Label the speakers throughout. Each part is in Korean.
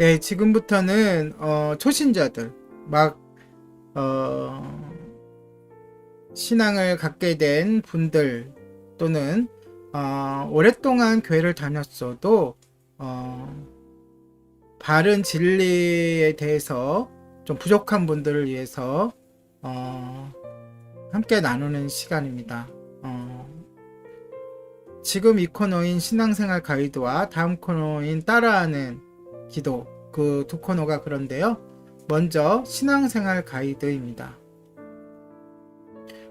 Speaker 1: 네, 지금부터는 초신자들 막 어, 신앙을 갖게 된 분들 또는 오랫동안 교회를 다녔어도 바른 진리에 대해서 좀 부족한 분들을 위해서 함께 나누는 시간입니다. 지금 이 코너인 신앙생활 가이드와 다음 코너인 따라하는 기도, 그 두 코너가 그런데요. 먼저 신앙생활 가이드입니다.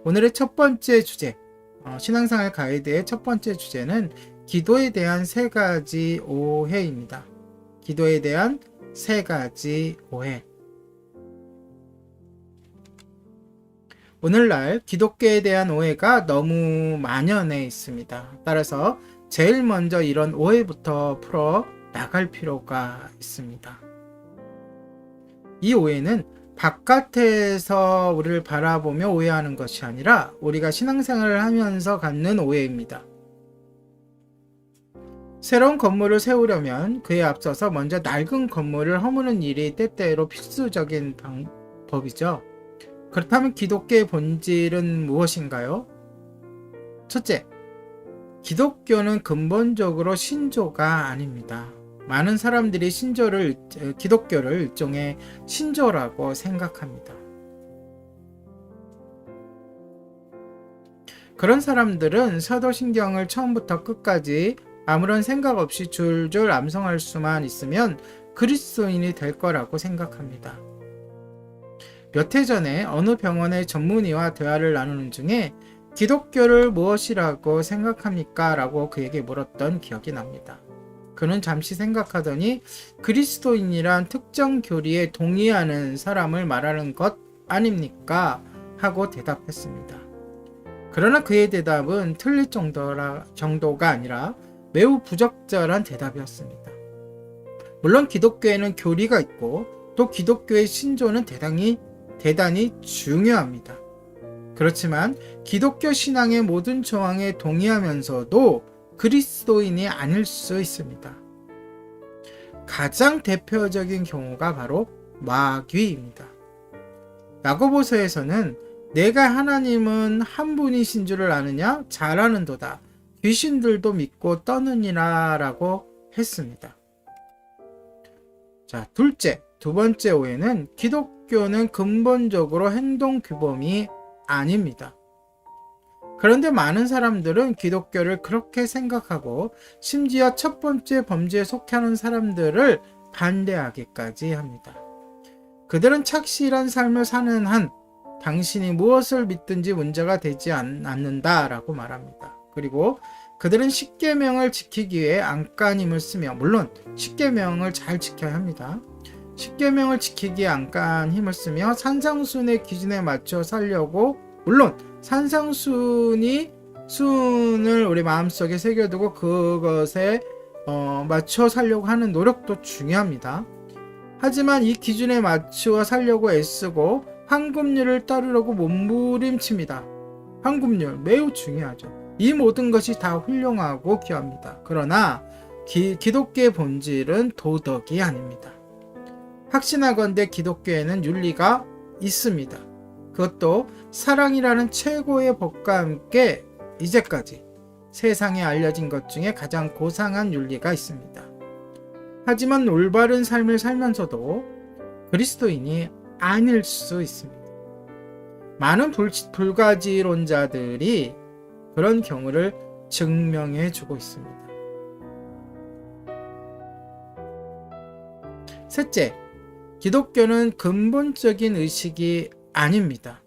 Speaker 1: 오늘의 첫 번째 주제, 신앙생활 가이드의 첫 번째 주제는 기도에 대한 세 가지 오해입니다. 기도에 대한 세 가지 오해. 오늘날 기독교에 대한 오해가 너무 만연해 있습니다. 따라서 제일 먼저 이런 오해부터 풀어 나갈 필요가 있습니다. 이 오해는 바깥에서 우리를 바라보며 오해하는 것이 아니라 우리가 신앙생활을 하면서 갖는 오해입니다. 새로운 건물을 세우려면 그에 앞서서 먼저 낡은 건물을 허무는 일이 때때로 필수적인 방법이죠. 그렇다면 기독교의 본질은 무엇인가요? 첫째, 기독교는 근본적으로 신조가 아닙니다. 많은 사람들이 기독교를 일종의 신조라고 생각합니다. 그런 사람들은 사도신경을 처음부터 끝까지 아무런 생각 없이 줄줄 암송할 수만 있으면 그리스도인이 될 거라고 생각합니다. 몇 해 전에 어느 병원의 전문의와 대화를 나누는 중에 기독교를 무엇이라고 생각합니까? 라고 그에게 물었던 기억이 납니다. 그는 잠시 생각하더니 그리스도인이란 특정 교리에 동의하는 사람을 말하는 것 아닙니까? 하고 대답했습니다. 그러나 그의 대답은 틀릴 정도가 아니라 매우 부적절한 대답이었습니다. 물론 기독교에는 교리가 있고 또 기독교의 신조는 대단히 중요합니다. 그렇지만 기독교 신앙의 모든 조항에 동의하면서도 그리스도인이 아닐 수 있습니다. 가장 대표적인 경우가 바로 마귀입니다. 야고보서에서는 내가 하나님은 한 분이신 줄을 아느냐? 잘 아는도다. 귀신들도 믿고 떠느니라 라고 했습니다. 자, 두 번째 오해는 기독교는 근본적으로 행동 규범이 아닙니다. 그런데 많은 사람들은 기독교를 그렇게 생각하고 심지어 첫 번째 범죄에 속하는 사람들을 반대하기까지 합니다. 그들은 착실한 삶을 사는 한 당신이 무엇을 믿든지 문제가 되지 않는다라고 말합니다. 그리고 그들은 십계명을 지키기 위해 안간힘을 쓰며, 물론 십계명을 잘 지켜야 합니다. 십계명을 지키기에 안간힘을 쓰며 산상순의 기준에 맞춰 살려고, 물론 산상순을 우리 마음속에 새겨두고 그것에 맞춰 살려고 하는 노력도 중요합니다. 하지만 이 기준에 맞추어 살려고 애쓰고 황금률을 따르려고 몸부림칩니다. 황금률 매우 중요하죠. 이 모든 것이 다 훌륭하고 귀합니다. 그러나 기독교의 본질은 도덕이 아닙니다. 확신하건대 기독교에는 윤리가 있습니다. 그것도 사랑이라는 최고의 법과 함께 이제까지 세상에 알려진 것 중에 가장 고상한 윤리가 있습니다. 하지만 올바른 삶을 살면서도 그리스도인이 아닐 수 있습니다. 많은 불가지론자들이 그런 경우를 증명해 주고 있습니다. 셋째, 기독교는 근본적인 의식이 아닙니다.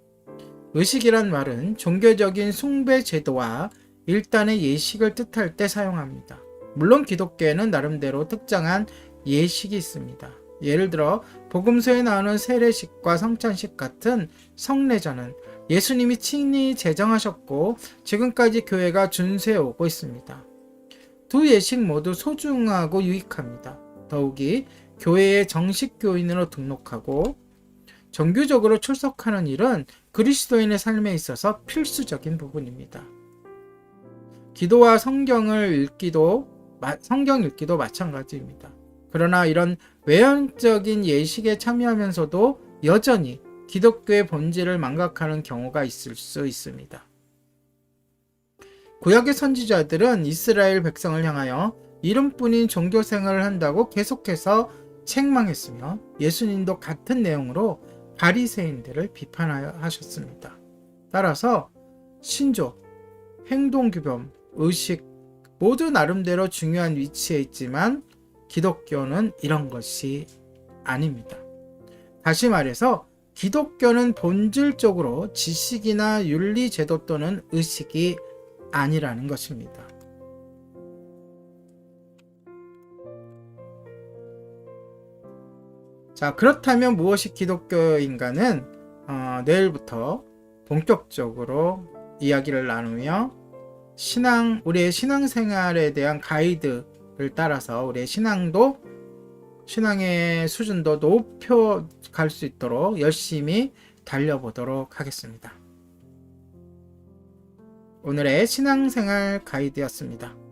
Speaker 1: 의식이란 말은 종교적인 숭배 제도와 일단의 예식을 뜻할 때 사용합니다. 물론 기독교에는 나름대로 특정한 예식이 있습니다. 예를 들어 복음서에 나오는 세례식과 성찬식 같은 성례전은 예수님이 친히 제정하셨고 지금까지 교회가 준수해 오고 있습니다. 두 예식 모두 소중하고 유익합니다. 더욱이 교회의 정식 교인으로 등록하고 정규적으로 출석하는 일은 그리스도인의 삶에 있어서 필수적인 부분입니다. 기도와 성경 읽기도 마찬가지입니다. 그러나 이런 외형적인 예식에 참여하면서도 여전히 기독교의 본질을 망각하는 경우가 있을 수 있습니다. 구약의 선지자들은 이스라엘 백성을 향하여 이름뿐인 종교 생활을 한다고 계속해서 책망했으며 예수님도 같은 내용으로 바리새인들을 비판하셨습니다. 따라서 신조, 행동규범, 의식 모두 나름대로 중요한 위치에 있지만 기독교는 이런 것이 아닙니다. 다시 말해서 기독교는 본질적으로 지식이나 윤리 제도 또는 의식이 아니라는 것입니다. 자, 그렇다면 무엇이 기독교인가는 내일부터 본격적으로 이야기를 나누며 우리의 신앙생활에 대한 가이드를 따라서 우리의 신앙의 수준도 높여갈 수 있도록 열심히 달려보도록 하겠습니다. 오늘의 신앙생활 가이드였습니다.